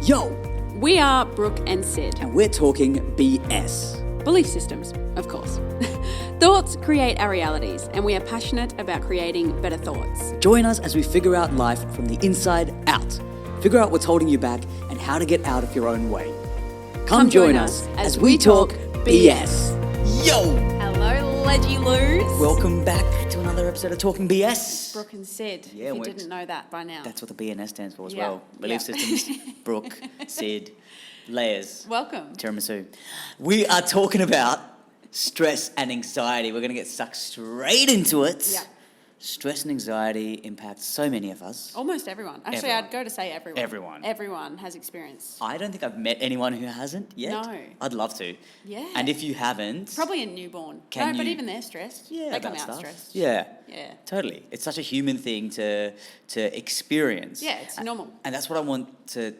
Yo, We are Brooke and Sid. and we're talking BS. Belief systems, of course. Thoughts create our realities, and we are passionate about creating better thoughts. Join us as we figure out life from the inside out. Figure out what's holding you back and how to get out of your own way. Come join us as we talk BS. Yo! Hello, Leggy-loos. Welcome back to another episode of Talking BS. Brooke and Sid, Yeah, if you we're- didn't know that by now. That's what the BNS stands for as Yeah, well. Belief yeah. systems, Brooke, Sid, layers, Welcome. tiramisu. We are talking about stress and anxiety. We're going to get sucked straight into it. Yeah. Stress and anxiety impacts so many of us. Almost everyone. Actually, Everyone. I'd go to say everyone. Everyone. Everyone has experience. I don't think I've met anyone who hasn't yet. No. I'd love to. Yeah. And if you haven't, Probably a newborn. Can But you- even they're stressed. yeah, They come that out stuff. stressed. Yeah. Yeah. Totally. It's such a human thing to experience. Yeah, it's normal. And that's what I want to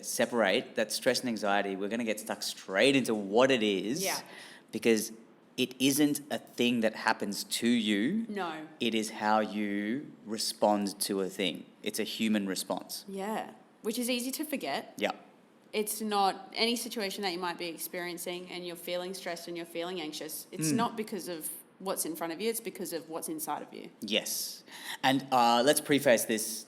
separate, that stress and anxiety. We're going to get stuck straight into what it is. Yeah. Because it isn't a thing that happens to you. No. It is how you respond to a thing. It's a human response. Yeah. Which is easy to forget. Yeah. It's not any situation that you might be experiencing and you're feeling stressed and you're feeling anxious. It's Mm. not because of what's in front of you, it's because of what's inside of you. Yes. And let's preface this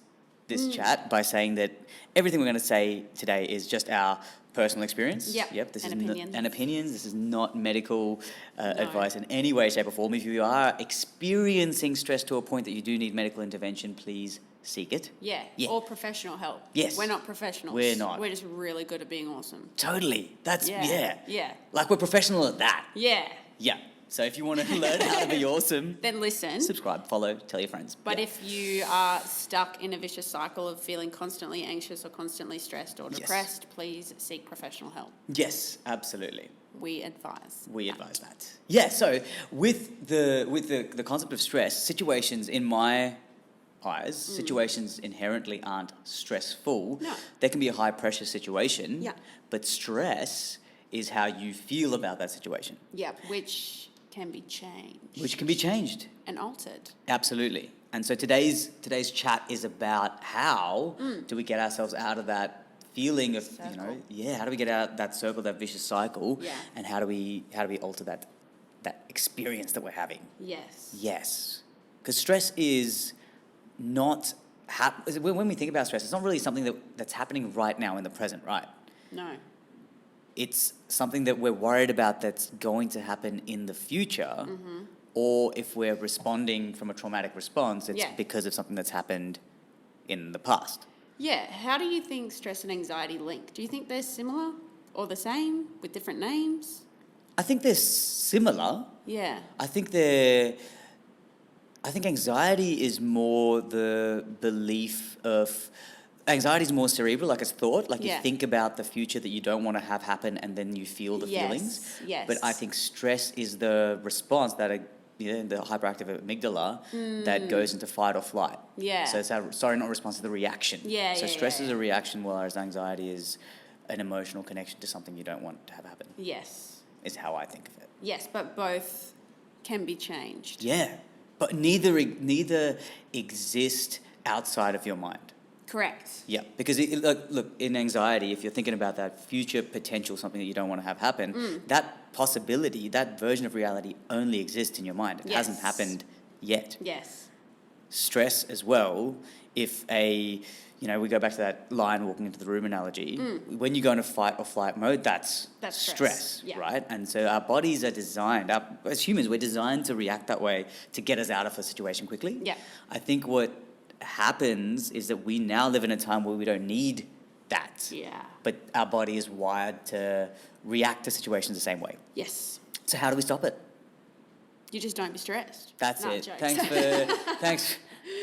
Mm. chat by saying that everything we're going to say today is just our personal experience. Yep. This And is opinions. and opinions. This is not medical advice in any way, shape, or form. If you are experiencing stress to a point that you do need medical intervention, please seek it. Yeah. Yeah. Or professional help. Yes. We're not professionals. We're not. We're just really good at being awesome. Totally. That's Yeah. Yeah. Like we're professional at that. Yeah. Yeah. So if you want to learn how to be awesome, Then listen. subscribe, follow, tell your friends. But Yeah. if you are stuck in a vicious cycle of feeling constantly anxious or constantly stressed or Yes. depressed, please seek professional help. Yes, absolutely. We advise. We advise that. Yeah, so with the concept of stress, situations in my eyes, situations inherently aren't stressful. No. They can be a high pressure situation. Yeah. But stress is how you feel about that situation, Yeah, which can be changed. which can be changed. And altered. Absolutely. And so today's chat is about how do we get ourselves out of that feeling of, Circle. how do we get out of that circle, that vicious cycle, Yeah. and how do we alter that experience that we're having? Yes. Yes. Because stress is not when we think about stress, it's not really something that's happening right now in the present, right? No. It's something that we're worried about that's going to happen in the future, or if we're responding from a traumatic response, it's Yeah. because of something that's happened in the past. Yeah. How do you think stress and anxiety link? Do you think they're similar or the same with different names? I think they're similar. Yeah. I think anxiety is more the belief of. Anxiety is more cerebral, like it's thought. Like Yeah. you think about the future that you don't want to have happen, and then you feel the feelings. Yes. But I think stress is the response that the hyperactive amygdala that goes into fight or flight. Yeah. So it's not response, it's the reaction. Yeah, So yeah, stress yeah. is a reaction, whereas anxiety is an emotional connection to something you don't want to have happen. Yes. Is how I think of it. Yes, but both can be changed. Yeah, but neither exist outside of your mind. Correct. Yeah, because look, in anxiety, if you're thinking about that future potential, something that you don't want to have happen, that possibility, that version of reality only exists in your mind. It hasn't Yes. happened yet. Yes. Stress as well, if we go back to that lion walking into the room analogy, when you go into fight or flight mode, that's stress. Yeah. right? And so our bodies are designed, as humans, we're designed to react that way to get us out of a situation quickly. Yeah. I think what happens is that we now live in a time where we don't need that. Yeah. But our body is wired to react to situations the same way. Yes. So how do we stop it? You just don't be stressed. That's No, it. jokes.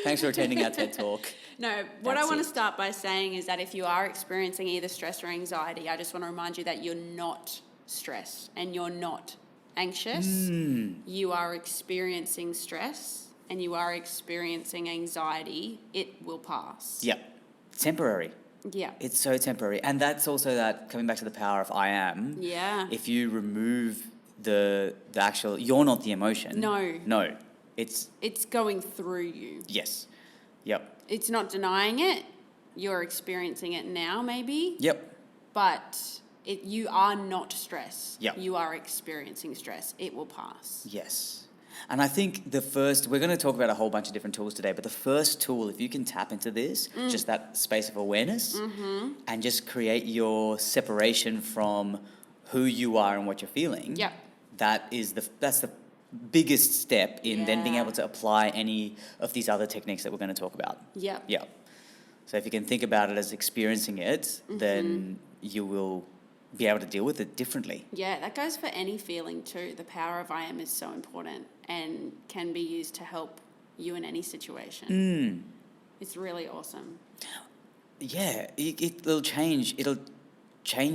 Thanks for attending our TED Talk. No, what I That's want it. to start by saying is that if you are experiencing either stress or anxiety, I just want to remind you that you're not stressed and you're not anxious. You are experiencing stress and you are experiencing anxiety. It will pass. Yep. Temporary. Yeah. It's so temporary. And that's also that, coming back to the power of I am. Yeah. If you remove the actual, you're not the emotion. No. No. It's, It's going through you. yes. Yep. It's not denying it. you're experiencing it now maybe. Yep. But you are not stressed. Yep. You are experiencing stress. It will pass. Yes. And I think we're going to talk about a whole bunch of different tools today, but the first tool, if you can tap into this, just that space of awareness and just create your separation from who you are and what you're feeling, Yep. that's the biggest step in then being Yeah. able to apply any of these other techniques that we're going to talk about. Yep. Yeah. So if you can think about it as experiencing it, then you will be able to deal with it differently. Yeah, that goes for any feeling too. The power of I am is so important and can be used to help you in any situation. It's really awesome. Yeah, it'll change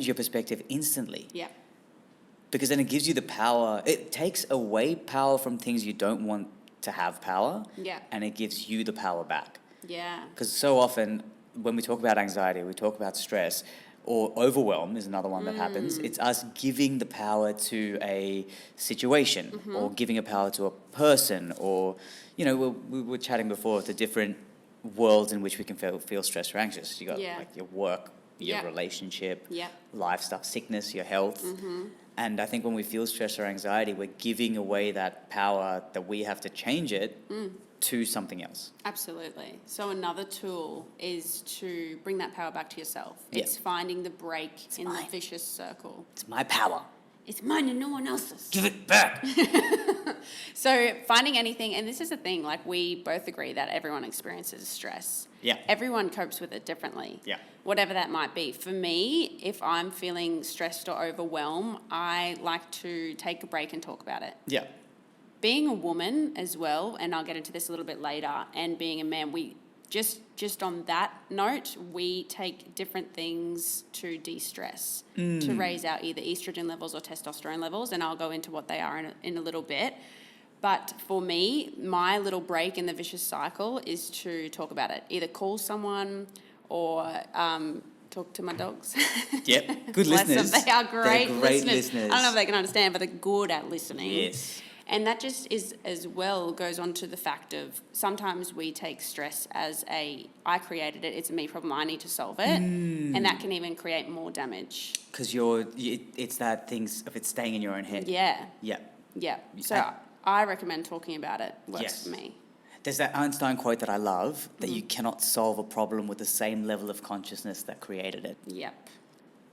your perspective instantly. Yeah. Because then it gives you the power. It takes away power from things you don't want to have power. Yeah. And it gives you the power back. Yeah. Because so often when we talk about anxiety, we talk about stress, or overwhelm is another one that happens. It's us giving the power to a situation or giving a power to a person, or, we were chatting before, the different worlds in which we can feel stressed or anxious. You got like your work, your relationship, life stuff, sickness, your health. And I think when we feel stress or anxiety, we're giving away that power that we have to change it to something else. Absolutely. So another tool is to bring that power back to yourself. Yeah. It's finding the break in mine. the vicious circle. It's my power. It's mine and no one else's. Give it back. So finding anything, and this is the thing, like we both agree that everyone experiences stress. Yeah. Everyone copes with it differently. Yeah. Whatever that might be. For me, if I'm feeling stressed or overwhelmed, I like to take a break and talk about it. Yeah. Being a woman as well, and I'll get into this a little bit later, and being a man, we just on that note, we take different things to de-stress, to raise our either estrogen levels or testosterone levels, and I'll go into what they are in a little bit. But for me, my little break in the vicious cycle is to talk about it, either call someone or talk to my dogs. Yep, good Bless listeners. them. They are great, They're great listeners. I don't know if they can understand, but they're good at listening. Yes. And that just is as well goes on to the fact of sometimes we take stress as I created it, it's a me problem, I need to solve it. And that can even create more damage. Because it's that things of it staying in your own head. Yeah. Yeah. Yeah. So I recommend talking about it works Yes. for me. There's that Einstein quote that I love, that you cannot solve a problem with the same level of consciousness that created it. Yep.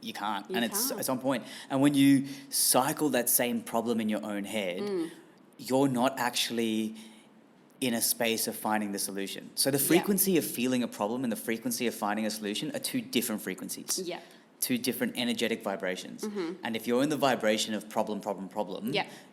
You can't. You It's can't. on point. And when you cycle that same problem in your own head, you're not actually in a space of finding the solution. So the frequency of feeling a problem and the frequency of finding a solution are two different frequencies. Yep. Two different energetic vibrations. And if you're in the vibration of problem,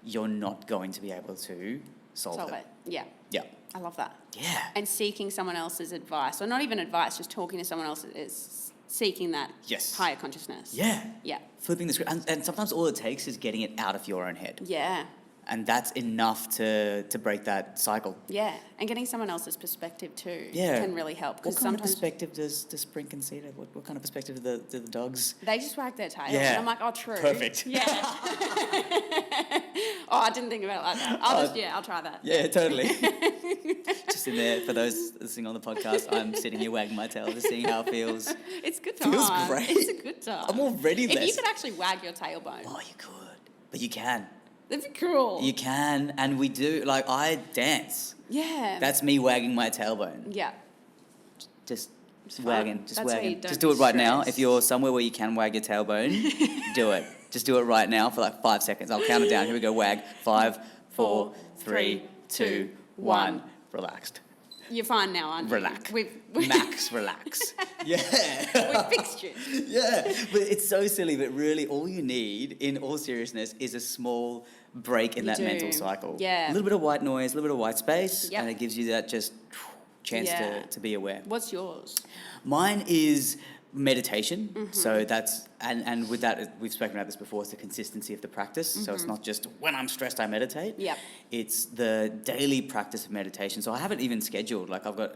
you're not going to be able to solve it. Yeah. Yeah. I love that. Yeah. And seeking someone else's advice, or not even advice, just talking to someone else is seeking that Yes. higher consciousness. Yeah. Yeah. Flipping the script. And sometimes all it takes is getting it out of your own head. Yeah. And that's enough to break that cycle. Yeah. And getting someone else's perspective too Yeah. can really help. What Because kind of sometimes perspective does Brooke and Sid have? What kind of perspective do the dogs? they just wag their tails. Yeah. And I'm like, oh, true. Perfect. Yeah. Oh, I didn't think about it like that. I'll try that. Yeah, totally. Just in there, for those listening on the podcast, I'm sitting here wagging my tail, just seeing how it feels. It's a good time. Feels great. It's a good time. I'm already If less. you could actually wag your tailbone, Oh, you could. But you can. that'd be cool. You can. And we do. Like, I dance. Yeah. That's me wagging my tailbone. Yeah. Just fun. wagging. Just That's how you wagging. don't Just do it right now. stress. If you're somewhere where you can wag your tailbone, do it. Just do it right now for like 5 seconds. I'll count it down. Here we go. Wag. 5, 4, 3, 2, 1. Relaxed. You're fine now, aren't you? Relax. We've Max, relax. Yeah. we've fixed you. Yeah. But it's so silly, but really all you need, in all seriousness, is a small break in You that do. mental cycle. Yeah. A little bit of white noise, a little bit of white space, Yep. and it gives you that just chance Yeah. to be aware. What's yours? Mine is meditation. Mm-hmm. So that's, and with that, we've spoken about this before, it's the consistency of the practice. So it's not just when I'm stressed, I meditate. Yep. It's the daily practice of meditation. So I haven't even scheduled, like I've got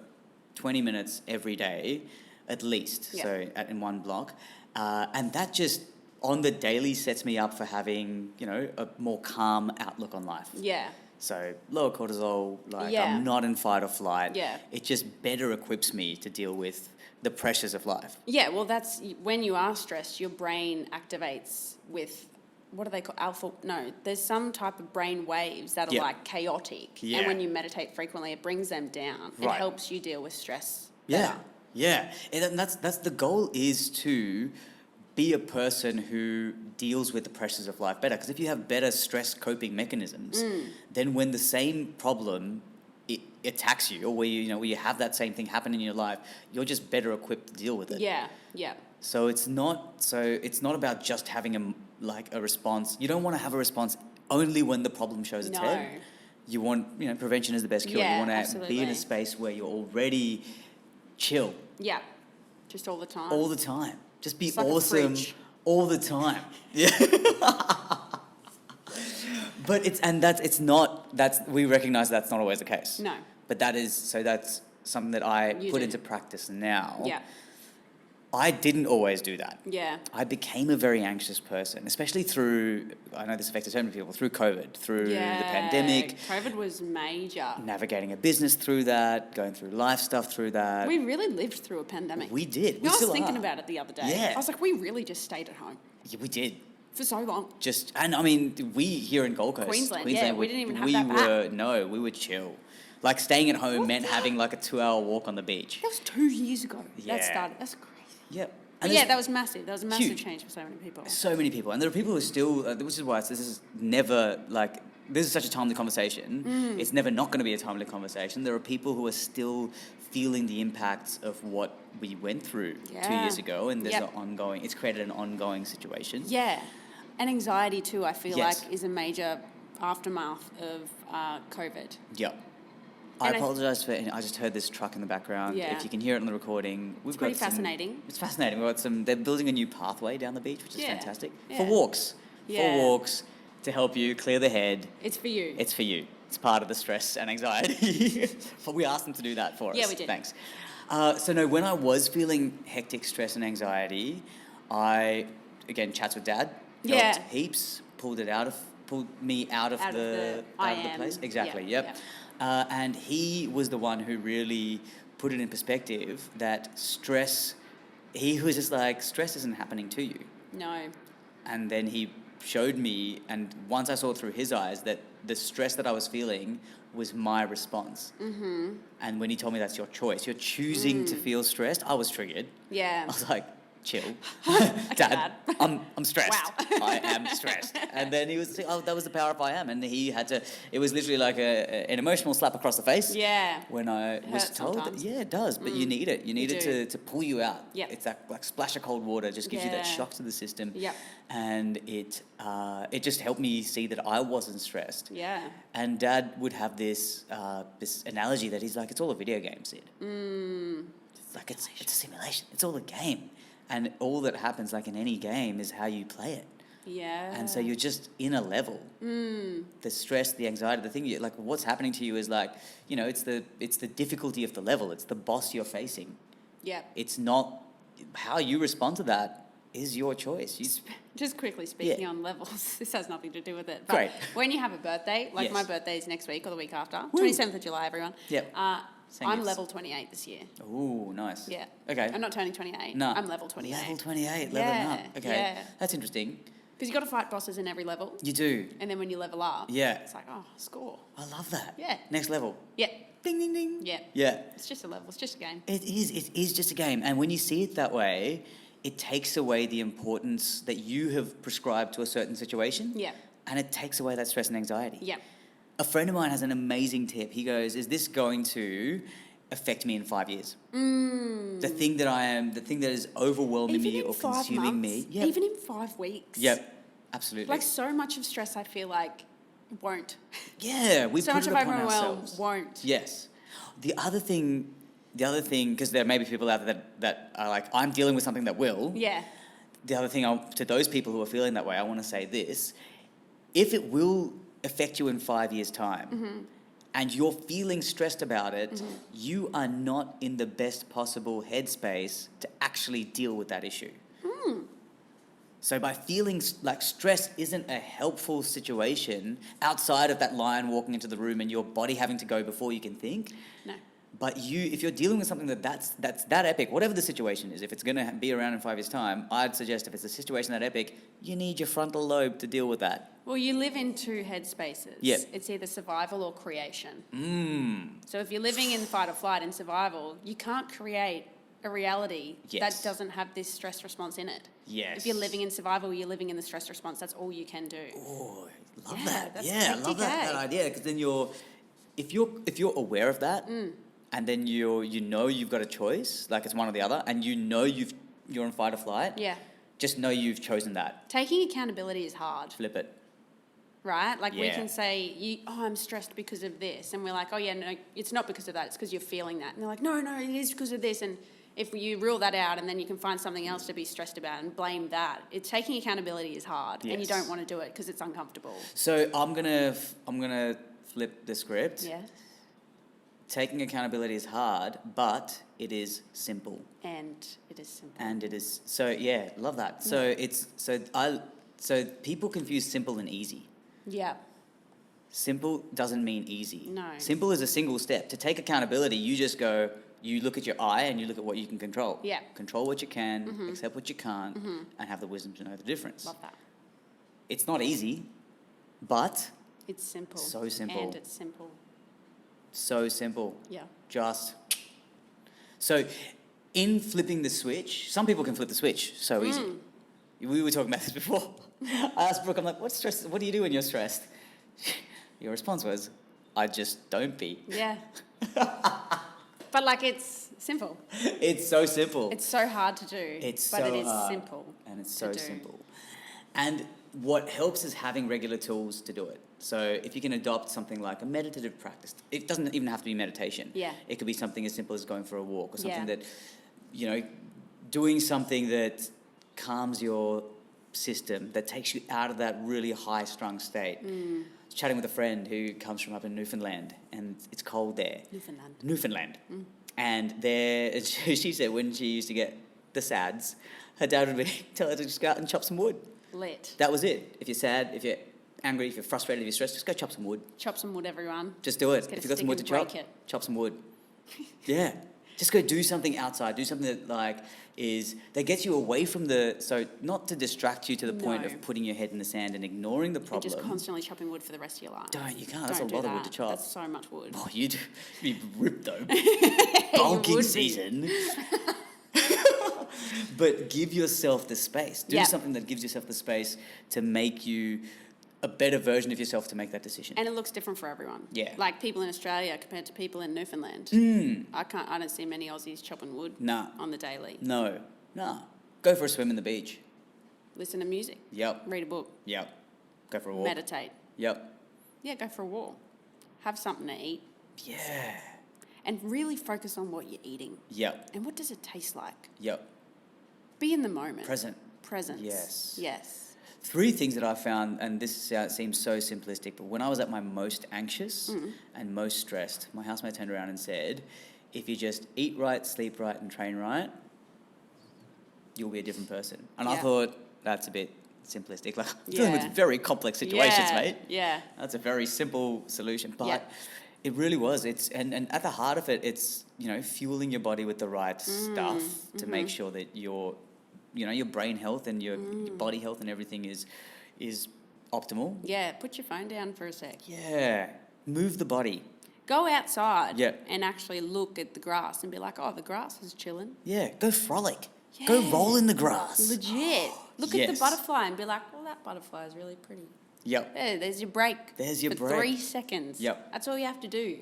20 minutes every day, at least, Yep. so in one block. And that just, on the daily, sets me up for having, a more calm outlook on life. Yeah. So lower cortisol, like Yeah. I'm not in fight or flight. Yeah. It just better equips me to deal with the pressures of life. Yeah, well, that's when you are stressed, your brain activates with, what do they call alpha? No, there's some type of brain waves that are Yeah. like chaotic. Yeah. And when you meditate frequently, it brings them down. It Right. helps you deal with stress. Yeah, better. yeah, and that's the goal, is to be a person who deals with the pressures of life better. Because if you have better stress coping mechanisms, then when the same problem it attacks you, or where where you have that same thing happen in your life, you're just better equipped to deal with it. Yeah, yeah. So it's not about just having a response. You don't want to have a response only when the problem shows its No. head. You want, prevention is the best cure. Yeah, You want to be in absolutely. a space where you're already chill Yeah. Just all the time. all the time. Just be It's like a awesome fridge. all the time. Yeah. But we recognize that's not always the case. No. But that's something that I You put do. into practice now. Yeah. I didn't always do that. Yeah. I became a very anxious person, especially through, I know this affected so many people, through COVID, through the pandemic, COVID was major. navigating a business through that, going through life stuff through that. We really lived through a pandemic. We did. We I was still thinking are. about it the other day. Yeah. I was like, we really just stayed at home Yeah, we did. for so long. And I mean, we here in Gold Coast, Queensland, yeah, we didn't even have that we were chill. Like staying at home meant having like a 2-hour walk on the beach. That was 2 years ago. Yeah. That started. That's crazy. Yep. But yeah, that was massive. That was a massive huge. change for so many people. So many people, and there are people who still, which is why this is never like, this is such a timely conversation. It's never not going to be a timely conversation. There are people who are still feeling the impacts of what we went through 2 Yeah. years ago, and there's Yep. it's created an ongoing situation. Yeah. And anxiety too, I feel Yes. like, is a major aftermath of COVID. Yep. I And I- apologise for. I just heard this truck in the background. Yeah. If you can hear it on the recording, we've It's got pretty fascinating. It's fascinating. We've got some. They're building a new pathway down the beach, which is Yeah. fantastic Yeah. for walks. Yeah. For walks to help you clear the head. It's for you. It's for you. It's part of the stress and anxiety. But we asked them to do that for us. Yeah, we did. Thanks. So no, when I was feeling hectic stress and anxiety, I again chats with Dad. Yeah. Helped heaps. Pulled me out of the place. Exactly. Yeah, Yep. And he was the one who really put it in perspective that stress. He was just like, stress isn't happening to you. No. And then he showed me, and once I saw through his eyes, that the stress that I was feeling was my response. Mm-hmm. And when he told me that's your choice, you're choosing to feel stressed, I was triggered. Yeah. I was like, chill. Dad. Dad, I'm stressed. Wow. I am stressed. And then he was, oh, that was the power of I am. And he had to, it was literally like an emotional slap across the face. Yeah. When I was hurts told that, sometimes. yeah, it does, but you need it. You need it do. to pull you out. Yep. It's that like splash of cold water, just gives you that Yeah. shock to the system. Yep. And it just helped me see that I wasn't stressed. Yeah. And Dad would have this analogy that he's like, it's all a video game, Sid. It's like it's a simulation. It's all a game, and all that happens, like in any game, is how you play it. Yeah. And so you're just in a level. The stress, the anxiety, the thing, like what's happening to you is like, it's the difficulty of the level. It's the boss you're facing. Yeah. It's not how you respond to that is your choice. Just quickly speaking Yeah. on levels, this has nothing to do with it. But Great. when you have a birthday, like Yes. my birthday is next week or the week after, Woo. 27th of July, everyone. Yep. Same I'm years. level 28 this year. Ooh, nice. Yeah. Okay. I'm not turning 28. No. I'm level 28. Level 28, leveling Yeah, up. Okay. yeah. That's interesting. Because you've got to fight bosses in every level. You do. And then when you level up, Yeah. it's like, oh, score. I love that. Yeah. Next level. Yeah. Ding, ding, ding. Yeah. Yeah. It's just a level. It's just a game. It is just a game. And when you see it that way, it takes away the importance that you have prescribed to a certain situation. Yeah. And it takes away that stress and anxiety. Yeah. A friend of mine has an amazing tip. He goes, is this going to affect me in 5 years? The thing that is overwhelming Even me in or 5 consuming months, me. Yep. even in 5 weeks. Yep. Absolutely. Like so much of stress, I feel like won't. yeah, we So put much it of upon overwhelm ourselves. won't. Yes. The other thing, because there may be people out there that are like, I'm dealing with something that will. Yeah. The other thing, to those people who are feeling that way, I want to say this. If it will affect you in 5 years' time, and you're feeling stressed about it, you are not in the best possible headspace to actually deal with that issue. So by feeling like stress isn't a helpful situation outside of that lion walking into the room and your body having to go before you can think, No. But if you're dealing with something that's that epic, whatever the situation is, if it's going to be around in 5 years' time, I'd suggest if it's a situation that epic, you need your frontal lobe to deal with that. Well, you live in two headspaces. Yep. It's either survival or creation. Mm. So if you're living in fight or flight in survival, you can't create a reality that doesn't have this stress response in it. Yes. If you're living in survival, you're living in the stress response. That's all you can do. Oh, love that. That's Yeah, I love that idea, because then if you're aware of that, and then you know you've got a choice, like it's one or the other, and you know you're in fight or flight. Yeah. Just know you've chosen that. Taking accountability is hard. Flip it. Right? Like we can say, I'm stressed because of this. And we're like, oh yeah, no, it's not because of that. It's because you're feeling that. And they're like, no, it is because of this. And if you rule that out, and then you can find something else to be stressed about and blame that. Taking accountability is hard, and you don't want to do it because it's uncomfortable. So I'm gonna flip the script. Yes. Taking accountability is hard, but it is simple. And it is simple. And it is love that. So people confuse simple and easy. Yeah. Simple doesn't mean easy. No. Simple is a single step. To take accountability, you just go, you look at your eye and you look at what you can control. Yeah. Control what you can, accept what you can't, and have the wisdom to know the difference. Love that. It's not easy, but it's simple. So simple. And it's simple. So simple. Yeah. So in flipping the switch, some people can flip the switch so easy. We were talking about this before. I asked Brooke, I'm like, what do you do when you're stressed? Your response was, I just don't be. Yeah. But like, it's simple. It's so simple. It's so hard to do. But it is hard, simple. And it's so simple. And what helps is having regular tools to do it. So if you can adopt something like a meditative practice, it doesn't even have to be meditation. Yeah. It could be something as simple as going for a walk, or something that, doing something that calms your system, that takes you out of that really high-strung state. I was chatting with a friend who comes from up in Newfoundland, and it's cold there. Newfoundland. And there, she said when she used to get the SADs, her dad would tell her to just go out and chop some wood. Lit. That was it. If you're sad, if you're angry, if you're frustrated, if you're stressed, just go chop some wood. Chop some wood, everyone. Just do it. If you've got some wood to chop some wood. Yeah. Just go do something outside. Do something that gets you away from not to distract you to the point of putting your head in the sand and ignoring the problem. And just constantly chopping wood for the rest of your life. You can't. That's a lot of wood to chop. That's so much wood. Oh, you'd be ripped though. Bulking season. But give yourself the space. Do something that gives yourself the space to make you a better version of yourself to make that decision. And it looks different for everyone. Yeah. Like people in Australia compared to people in Newfoundland. I don't see many Aussies chopping wood on the daily. No. Go for a swim in the beach. Listen to music. Yep. Read a book. Yep. Go for a walk. Meditate. Yep. Yeah, go for a walk. Have something to eat. Yeah. And really focus on what you're eating. Yep. And what does it taste like? Yep. Be in the moment. Presence. Yes. 3 things that I found, and this seems so simplistic, but when I was at my most anxious and most stressed, my housemate turned around and said, if you just eat right, sleep right, and train right, you'll be a different person. And I thought, that's a bit simplistic. Like, dealing with very complex situations, mate. Yeah. That's a very simple solution. But it really was. And at the heart of it, it's, fueling your body with the right stuff to make sure that your brain health and your body health and everything is optimal. Yeah, put your phone down for a sec. Yeah. Move the body. Go outside and actually look at the grass and be like, oh, the grass is chilling. Yeah, go frolic. Yeah. Go roll in the grass. Legit. Look at the butterfly and be like, well, that butterfly is really pretty. Yep. Yeah, there's your break. For 3 seconds. Yep. That's all you have to do.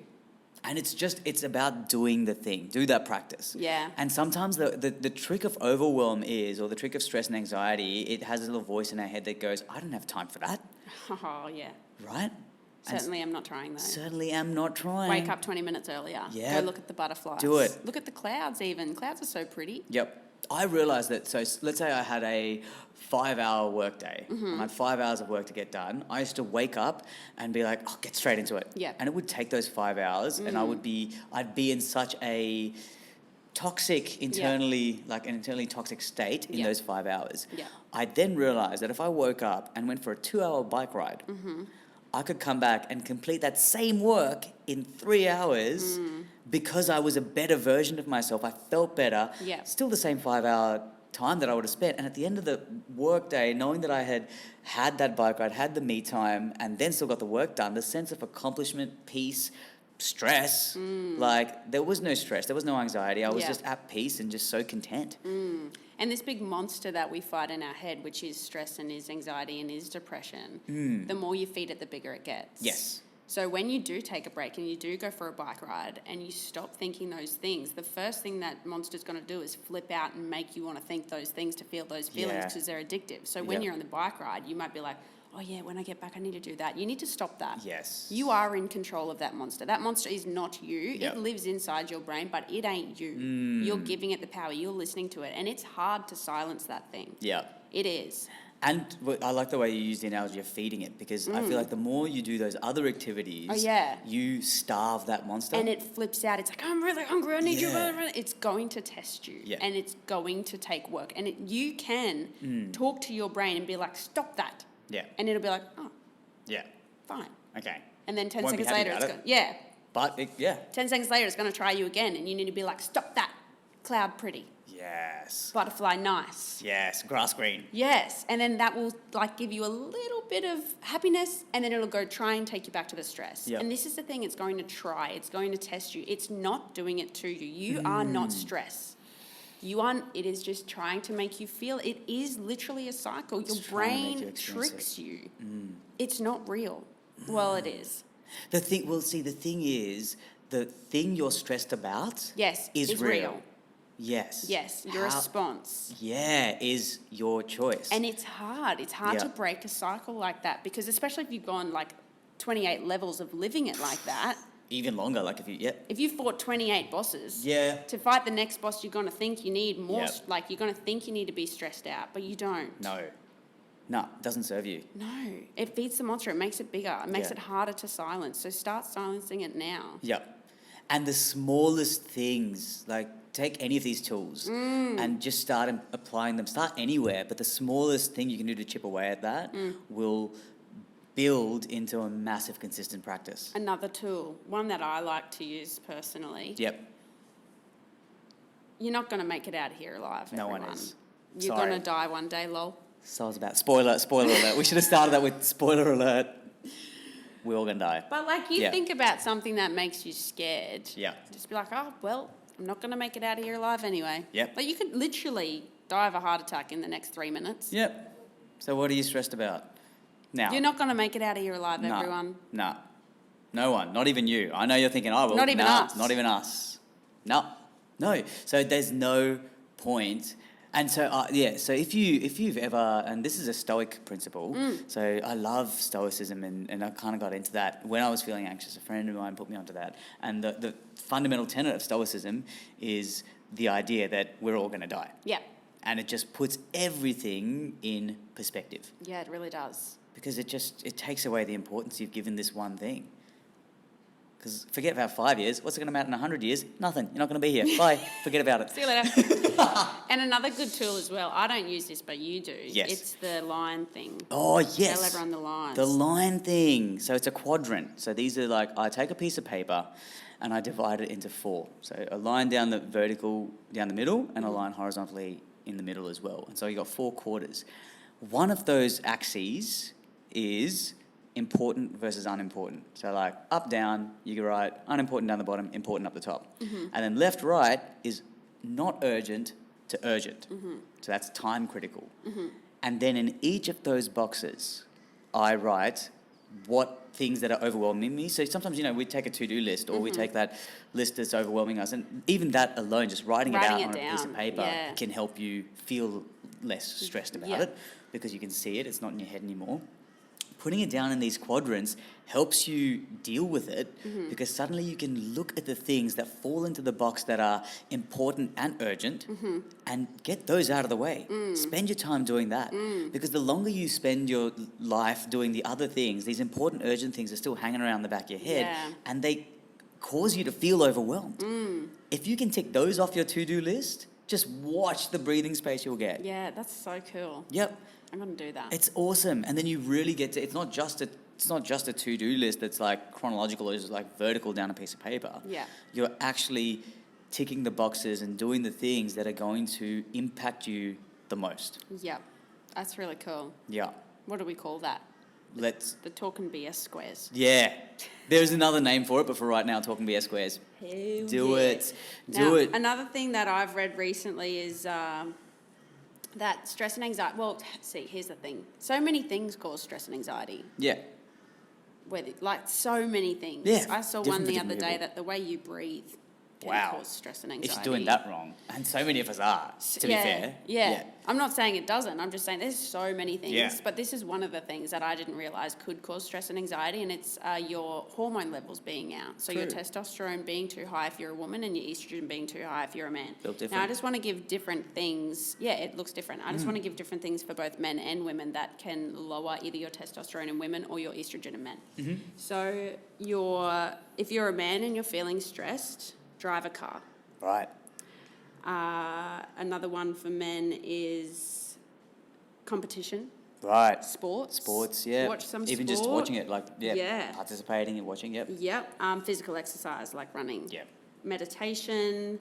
And it's about doing the thing. Do that practice. Yeah. And sometimes the trick of overwhelm or the trick of stress and anxiety, it has a little voice in our head that goes, I don't have time for that. Oh, yeah. Right? Certainly am not trying, though. Certainly am not trying. Wake up 20 minutes earlier. Yeah. Go look at the butterflies. Do it. Look at the clouds even. Clouds are so pretty. Yep. I realised that, so let's say I had a 5-hour work day. I had 5 hours of work to get done. I used to wake up and be like, oh, get straight into it. Yeah. And it would take those 5 hours and I'd be in such a toxic, internally toxic state in those 5 hours. Yeah. I then realised that if I woke up and went for a 2-hour bike ride, I could come back and complete that same work in 3 hours because I was a better version of myself. I felt better. Yeah. Still the same 5-hour time that I would have spent. And at the end of the work day, knowing that I had that bike ride, had the me time, and then still got the work done, the sense of accomplishment, peace, stress, like there was no stress, there was no anxiety. I was just at peace and just so content. And this big monster that we fight in our head, which is stress and is anxiety and is depression, the more you feed it, the bigger it gets. Yes. So when you do take a break and you do go for a bike ride and you stop thinking those things, the first thing that monster's going to do is flip out and make you want to think those things, to feel those feelings, because they're addictive. So when you're on the bike ride, you might be like, oh yeah, when I get back, I need to do that. You need to stop that. Yes. You are in control of that monster. That monster is not you. Yep. It lives inside your brain, but it ain't you. You're giving it the power. You're listening to it. And it's hard to silence that thing. Yeah. It is. And I like the way you use the analogy of feeding it, because I feel like the more you do those other activities, you starve that monster. And it flips out. It's like, I'm really hungry. I need you. It's going to test you. Yeah. And it's going to take work. And you can talk to your brain and be like, stop that. Yeah. And it'll be like, oh, yeah. fine. Okay. And then 10 Won't be seconds happy later, it's about going, But 10 seconds later, it's going to try you again. And you need to be like, stop that. Cloud pretty. Yes. Butterfly nice. Yes. Grass green. Yes. And then that will like give you a little bit of happiness, and then it'll go try and take you back to the stress. Yep. And this is the thing, it's going to try. It's going to test you. It's not doing it to you. You are not stress. It is just trying to make you feel. It is literally a cycle. Your brain tricks you. It's not real. Well, it is. The thing is, the thing you're stressed about is real. Yes. Yes, your response. Yeah, is your choice. And it's hard. It's hard to break a cycle like that, because especially if you've gone like 28 levels of living it like that. Even longer, like if you fought 28 bosses, to fight the next boss, you're going to think you need more, like you're going to think you need to be stressed out, but you don't. No, it doesn't serve you. No, it feeds the monster. It makes it bigger. It makes it harder to silence. So start silencing it now. Yep. And the smallest things, like take any of these tools and just start applying them. Start anywhere, but the smallest thing you can do to chip away at that will build into a massive, consistent practice. Another tool, one that I like to use personally. Yep. You're not going to make it out of here alive, No everyone. one is. You're going to die one day, lol. So I was about spoiler alert. We should have started that with spoiler alert. We're all going to die. But like you think about something that makes you scared. Yeah. Just be like, oh, well, I'm not going to make it out of here alive anyway. Yep. Like you could literally die of a heart attack in the next 3 minutes. Yep. So what are you stressed about? Now. You're not going to make it out of here alive, everyone. No. No one. Not even you. I know you're thinking, oh, well, not even us. Not even us. No. So there's no point. And so, so if you've ever, and this is a Stoic principle, so I love Stoicism, and I kind of got into that when I was feeling anxious. A friend of mine put me onto that. And the fundamental tenet of Stoicism is the idea that we're all going to die. Yeah. And it just puts everything in perspective. Yeah, it really does. Because it takes away the importance you've given this one thing. Because forget about 5 years. What's it going to matter in 100 years? Nothing. You're not going to be here. Bye. Forget about it. See you later. And another good tool as well. I don't use this, but you do. Yes. It's the line thing. Oh, yes. Tell everyone the lines. The line thing. So it's a quadrant. So these are like, I take a piece of paper and I divide it into 4. So a line down the vertical, down the middle, and a line horizontally in the middle as well. And so you got 4 quarters. One of those axes is important versus unimportant. So like up, down, you go right, unimportant down the bottom, important up the top. And then left, right is not urgent to urgent. So that's time critical. And then in each of those boxes, I write what things that are overwhelming me. So sometimes, we take a to-do list or we take that list that's overwhelming us. And even that alone, just writing it out on a piece of paper can help you feel less stressed about it, because you can see it. It's not in your head anymore. Putting it down in these quadrants helps you deal with it, because suddenly you can look at the things that fall into the box that are important and urgent and get those out of the way. Spend your time doing that, because the longer you spend your life doing the other things, these important, urgent things are still hanging around the back of your head and they cause you to feel overwhelmed. If you can tick those off your to-do list, Just watch the breathing space you'll get. Yeah, that's so cool. Yep. I'm going to do that. It's awesome. And then you really get to, it's not just a to-do list that's like chronological or just like vertical down a piece of paper. Yeah. You're actually ticking the boxes and doing the things that are going to impact you the most. Yep. That's really cool. Yeah. What do we call that? The talk and BS squares. Yeah. There's another name for it, but for right now, talking BS squares. Hell Do yeah. it. Now, Do it. Another thing that I've read recently is that stress and anxiety. Well, see, here's the thing. So many things cause stress and anxiety. Yeah. Like so many things. Yeah, I saw different one for the different other day people. that the way you breathe can Wow. cause stress and anxiety. If you're doing that wrong, and so many of us are, to be fair. Yeah. I'm not saying it doesn't. I'm just saying there's so many things. Yeah. But this is one of the things that I didn't realise could cause stress and anxiety, and it's your hormone levels being out. So your True. testosterone being too high if you're a woman and your estrogen being too high if you're a man. Built Now, I different. just want to give different things. Yeah, it looks different. I just want to give different things for both men and women that can lower either your testosterone in women or your estrogen in men. Mm-hmm. So if you're a man and you're feeling stressed, drive a car. Right. Another one for men is competition, Right. sports. Sports, yeah. Watch some Even sport. just watching it, like, Yeah. participating and watching, yep. Yep. Physical exercise like running. Yep. Meditation,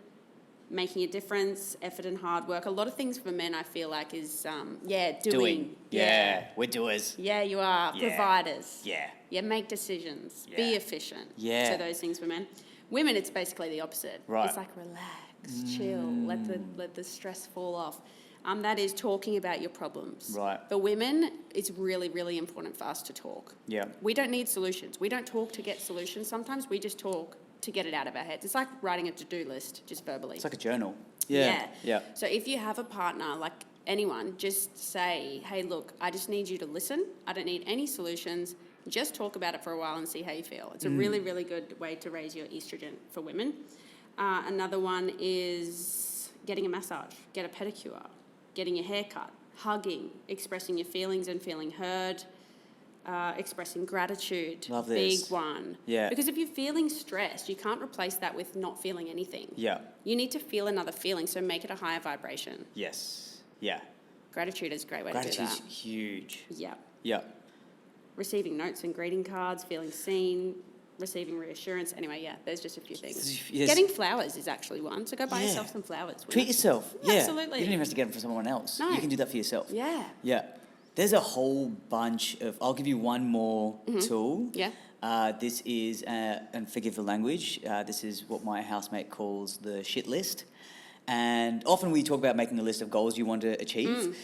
making a difference, effort and hard work. A lot of things for men I feel like is, doing. Yeah. We're doers. Yeah, you are. Yeah. Providers. Yeah. Yeah, make decisions. Yeah. Be efficient. Yeah. So those things for men. Women, it's basically the opposite. Right. It's like relax, chill, let the stress fall off. That is talking about your problems. Right. For women, it's really, really important for us to talk. Yeah. We don't need solutions. We don't talk to get solutions. Sometimes we just talk to get it out of our heads. It's like writing a to-do list, just verbally. It's like a journal. Yeah. Yeah. So if you have a partner, like anyone, just say, hey, look, I just need you to listen. I don't need any solutions. Just talk about it for a while and see how you feel. It's a really, really good way to raise your estrogen for women. Another one is getting a massage, get a pedicure, getting your hair cut, hugging, expressing your feelings and feeling heard, expressing gratitude. Love this. Big one. Yeah. Because if you're feeling stressed, you can't replace that with not feeling anything. Yeah. You need to feel another feeling, so make it a higher vibration. Yes. Yeah. Gratitude is a great way to do Gratitude's that. huge. Yeah. Yeah. Receiving notes and greeting cards, feeling seen, receiving reassurance. Anyway, yeah, there's just a few things. Yes. Getting flowers is actually one, so go buy Yeah. yourself some flowers. Treat women. yourself. Yeah. Absolutely. You don't even have to get them for someone else. No. You can do that for yourself. Yeah. Yeah. There's a whole bunch of, I'll give you one more tool. Yeah. This is, and forgive the language, this is what my housemate calls the shit list. And often we talk about making a list of goals you want to achieve.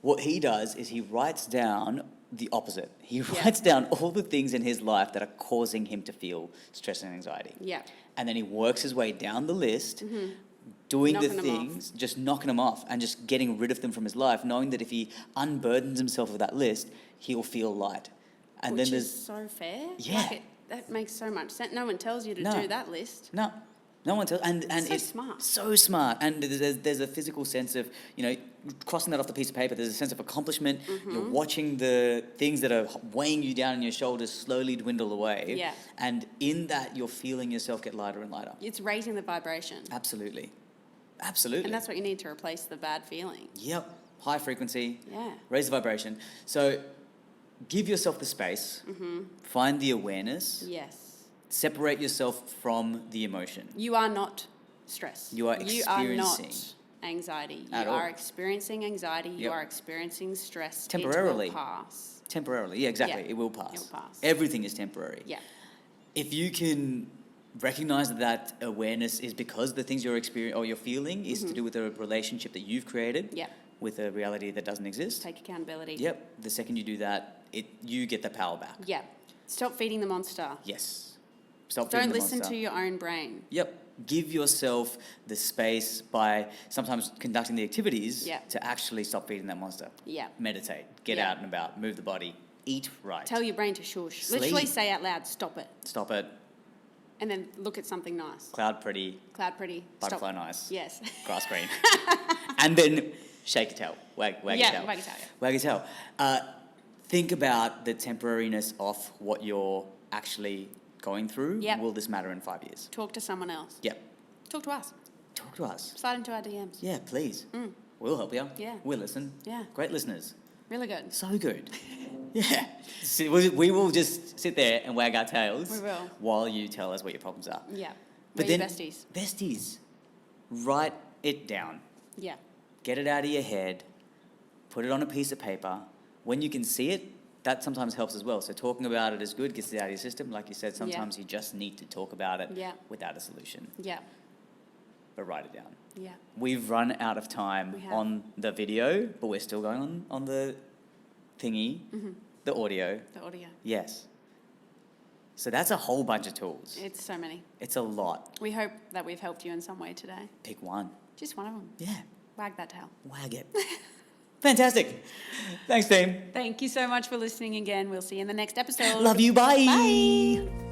What he does is he writes down the opposite. He writes down all the things in his life that are causing him to feel stress and anxiety. Yeah. And then he works his way down the list, doing Knocking the them things, just knocking them off and just getting rid of them from his life, knowing that if he unburdens himself of that list, he'll feel light. And Which then is there's so fair. Yeah. Like that makes so much sense. No one tells you to No. do that list. no one tells, and So it's smart. so smart. And there's a physical sense of, crossing that off the piece of paper. There's a sense of accomplishment. You're watching the things that are weighing you down on your shoulders slowly dwindle away. Yeah. And in that, you're feeling yourself get lighter and lighter. It's raising the vibration. Absolutely. Absolutely. And that's what you need to replace the bad feeling. Yep. High frequency. Yeah. Raise the vibration. So give yourself the space. Find the awareness. Yes. Separate yourself from the emotion. You are not stress. You are You are not experiencing anxiety. at You all. are experiencing anxiety. You Yep. are experiencing stress. Temporarily. It will pass. Temporarily. Yeah, exactly. Yeah. It will pass. It will pass. Everything is temporary. Yeah. If you can recognize that awareness is because the things you're experiencing or you're feeling is to do with a relationship that you've created Yep. with a reality that doesn't exist. Take accountability. Yep. The second you do that, you get the power back. Yeah. Stop feeding the monster. Yes. Stop feeding Don't the listen monster. to your own brain. Yep. Give yourself the space by sometimes conducting the activities Yeah. to actually stop feeding that monster. Yeah. Meditate, get Yeah. out and about, move the body, eat right. Tell your brain to shush. Sleep. Literally say out loud, stop it. Stop it. And then look at something nice. Cloud pretty, Cloud pretty. butterfly Stop. nice, Yes. grass green. And then shake your tail, wag your Yeah, tail. wag your tail, yeah. Wag your tail. Think about the temporariness of what you're actually going through. Yep. Will this matter in 5 years? Talk to someone else. Yep. Talk to us. talk to us. Slide into our DMs. Yeah, please. We'll help you. Yeah. We'll listen. Yeah. Great listeners. Really good. So good. Yeah. So we will just sit there and wag our tails. We will. While you tell us what your problems are. Yeah. But We're then, your besties. Besties. Write it down. Yeah. Get it out of your head. Put it on a piece of paper. When you can see it, that sometimes helps as well. So talking about it is good, gets it out of your system. Like you said, sometimes you just need to talk about it without a solution. Yeah. But write it down. Yeah. We've run out of time on the video, but we're still going on the thingy, the audio. The audio. Yes. So that's a whole bunch of tools. It's so many. It's a lot. We hope that we've helped you in some way today. Pick one. Just one of them. Yeah. Wag that tail. Wag it. Fantastic. Thanks, team. Thank you so much for listening again. We'll see you in the next episode. Love you. Bye. Bye.